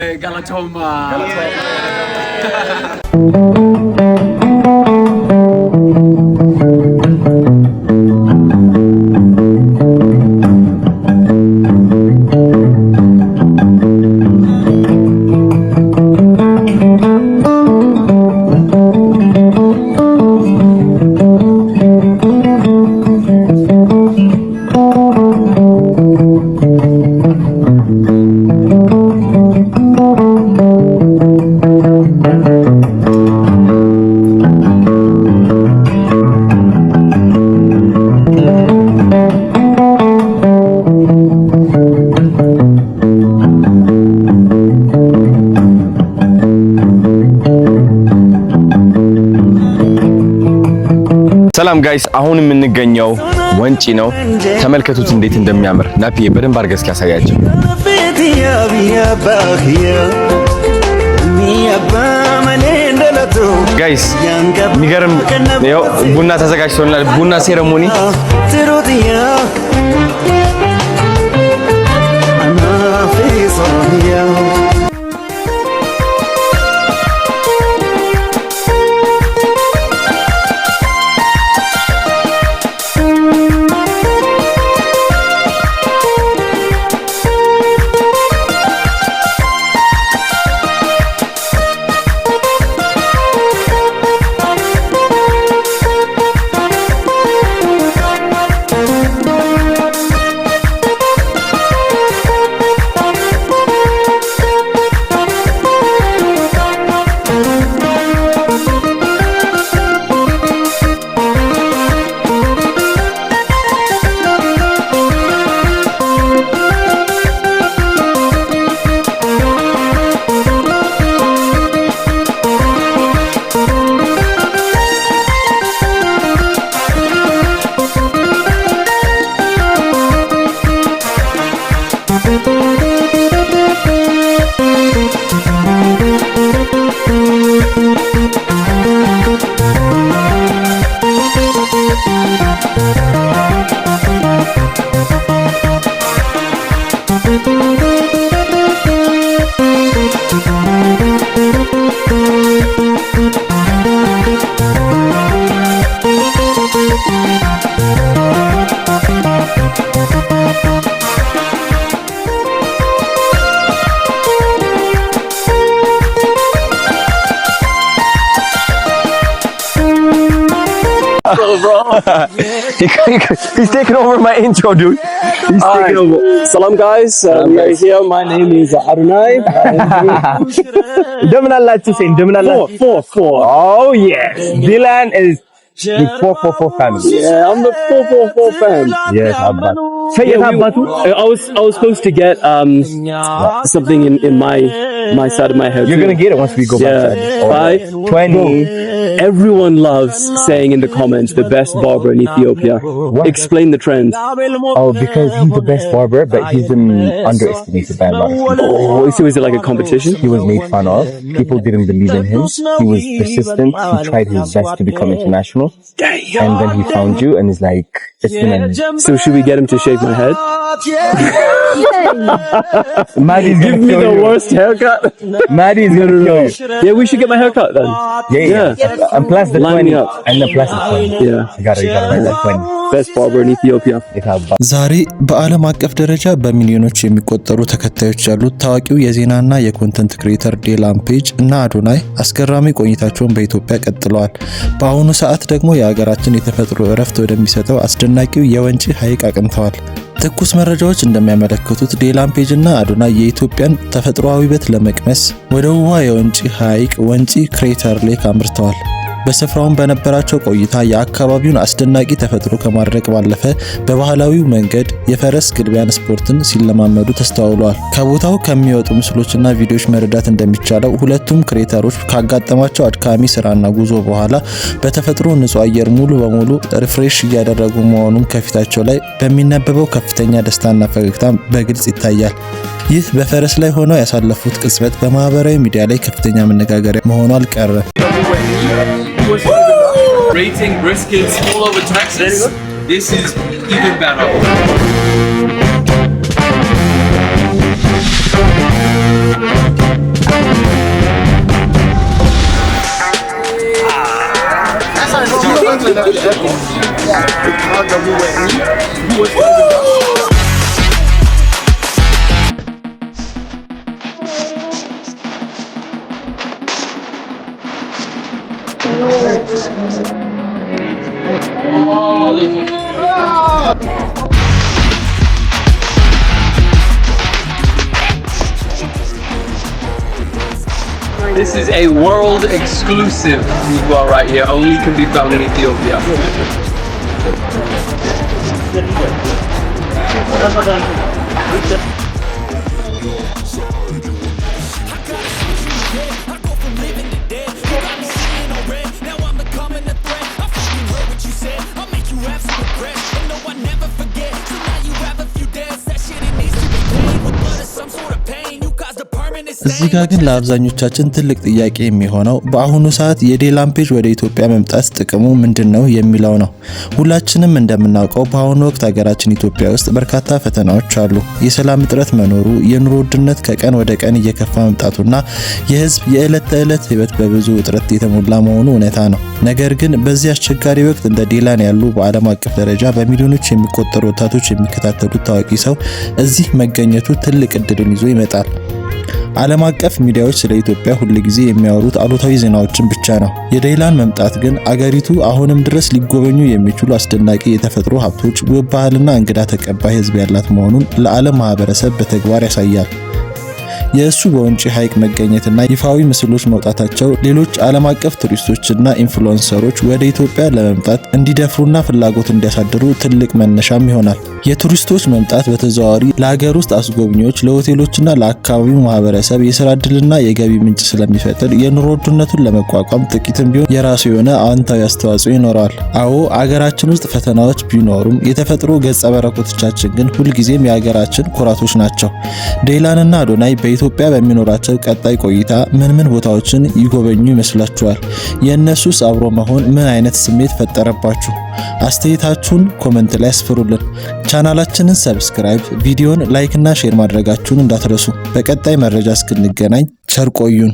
Galatoma. ሰላም ጋይስ አሁን የምንገኘው ወንጪ ነው። ተመልከቱት እንዴት እንደሚያምር ናፒዬ በደንብ አድርገህ እስኪ ያሳያችሁ። ጋይስ የሚገርም ነው። ቡና ተዘጋጅቶልናል። ቡና ሴሬሞኒ He's taking over my intro, dude. He's taking over. Salam guys, we are here. My name is Adonai. Ndemna allachu say ndemna allachu. 4. Oh yes. Dylan is the 444 family. Yeah, I'm the 444 fan. Yes, Abba. I was supposed to get something in my side of my head. You're gonna get it once we go back. 20. Everyone loves saying in the comments the best barber in Ethiopia. What? Explain the trend. Oh, because he's the best barber, but he's been underestimated by a lot of people. Oh, so is it like a competition? He was made fun of. People didn't believe in him. He was persistent. He tried his best to become international. And then he found you and is like, it's the man. So should we get him to shave my head? Maddie's give me the worst haircut. Maddie's gonna kill you. Yeah, we should get my haircut then. Yeah. And plus the Line 20. me up. And the plus the 20. Yeah. You gotta write that 20. Best barber in Ethiopia. ዛሬ በዓለም አቀፍ ደረጃ በሚሊዮኖች የሚቆጠሩ ተከታዮች ያሉት ታዋቂው የዜናና የኮንተንት ክሬተር ዴላን ፔጅ እና አዶናይ አስገራሚ ቆይታቸውን በኢትዮጵያ ቀጥለዋል። በአሁኑ ሰዓት ደግሞ የሀገራችን የተፈጥሮ እረፍት ወደሚሰጠው አስደናቂው የወንጪ ሐይቅ አቅንተዋል። ትኩስ መረጃዎች እንደሚያመለክቱት ዴላን ፔጅ እና አዶናይ የኢትዮጵያን ተፈጥሯዊ ውበት ለመቅመስ ወደ ውቧ የወንጪ ሐይቅ ወንጪ ክሬተር ሌክ አምርተዋል። በስፍራውም በነበራቸው ቆይታ የአካባቢውን አስደናቂ ተፈጥሮ ከማድረቅ ባለፈ በባህላዊው መንገድ የፈረስ ግልቢያን ስፖርትን ሲለማመዱ ተስተውለዋል። ከቦታው ከሚወጡ ምስሎችና ቪዲዮዎች መረዳት እንደሚቻለው ሁለቱም ክሬተሮች ካጋጠማቸው አድካሚ ስራና ጉዞ በኋላ በተፈጥሮ ንጹህ አየር ሙሉ በሙሉ ሪፍሬሽ እያደረጉ መሆኑን ከፊታቸው ላይ በሚነበበው ከፍተኛ ደስታና ፈገግታ በግልጽ ይታያል። ይህ በፈረስ ላይ ሆነው ያሳለፉት ቅጽበት በማህበራዊ ሚዲያ ላይ ከፍተኛ መነጋገሪያ መሆኑ አልቀረም። Rating briskets all over Texas. This is even better. This is a world exclusive well right here. Only can be found in Ethiopia. እዚህ ጋር ግን ለአብዛኞቻችን ትልቅ ጥያቄ የሚሆነው በአሁኑ ሰዓት የዴላን ፔጅ ወደ ኢትዮጵያ መምጣት ጥቅሙ ምንድነው የሚለው ነው። ሁላችንም እንደምናውቀው በአሁኑ ወቅት ሀገራችን ኢትዮጵያ ውስጥ በርካታ ፈተናዎች አሉ። የሰላም እጥረት መኖሩ፣ የኑሮ ውድነት ከቀን ወደ ቀን እየከፋ መምጣቱና የህዝብ የዕለት ተዕለት ህይወት በብዙ ውጥረት የተሞላ መሆኑ እውነታ ነው። ነገር ግን በዚህ አስቸጋሪ ወቅት እንደ ዴላን ያሉ በዓለም አቀፍ ደረጃ በሚሊዮኖች የሚቆጠሩ ወጣቶች የሚከታተሉት ታዋቂ ሰው እዚህ መገኘቱ ትልቅ እድልን ይዞ ይመጣል። ዓለም አቀፍ ሚዲያዎች ስለ ኢትዮጵያ ሁል ጊዜ የሚያወሩት አሉታዊ ዜናዎችን ብቻ ነው። የዴላን መምጣት ግን አገሪቱ አሁንም ድረስ ሊጎበኙ የሚችሉ አስደናቂ የተፈጥሮ ሀብቶች፣ ውብ ባህልና እንግዳ ተቀባይ ህዝብ ያላት መሆኑን ለዓለም ማህበረሰብ በተግባር ያሳያል። የእሱ በወንጪ ሐይቅ መገኘትና ይፋዊ ምስሎች መውጣታቸው ሌሎች ዓለም አቀፍ ቱሪስቶችና ኢንፍሉዌንሰሮች ወደ ኢትዮጵያ ለመምጣት እንዲደፍሩና ፍላጎት እንዲያሳድሩ ትልቅ መነሻም ይሆናል። የቱሪስቶች መምጣት በተዘዋዋሪ ለሀገር ውስጥ አስጎብኚዎች፣ ለሆቴሎችና ለአካባቢው ማህበረሰብ የስራ ዕድልና የገቢ ምንጭ ስለሚፈጥር የኑሮ ውድነቱን ለመቋቋም ጥቂትም ቢሆን የራሱ የሆነ አዎንታዊ አስተዋጽኦ ይኖረዋል። አዎ አገራችን ውስጥ ፈተናዎች ቢኖሩም የተፈጥሮ ገጸ በረከቶቻችን ግን ሁልጊዜም የሀገራችን ኩራቶች ናቸው። ዴላንና አዶናይ በኢትዮጵያ በሚኖራቸው ቀጣይ ቆይታ ምን ቦታዎችን ይጎበኙ ይመስላችኋል? የእነሱስ አብሮ መሆን ምን አይነት ስሜት ፈጠረባችሁ? አስተያየታችሁን ኮሜንት ላይ አስፍሩልን። ቻናላችንን ሰብስክራይብ፣ ቪዲዮን ላይክ እና ሼር ማድረጋችሁን እንዳትረሱ። በቀጣይ መረጃ እስክንገናኝ ቸር ቆዩን።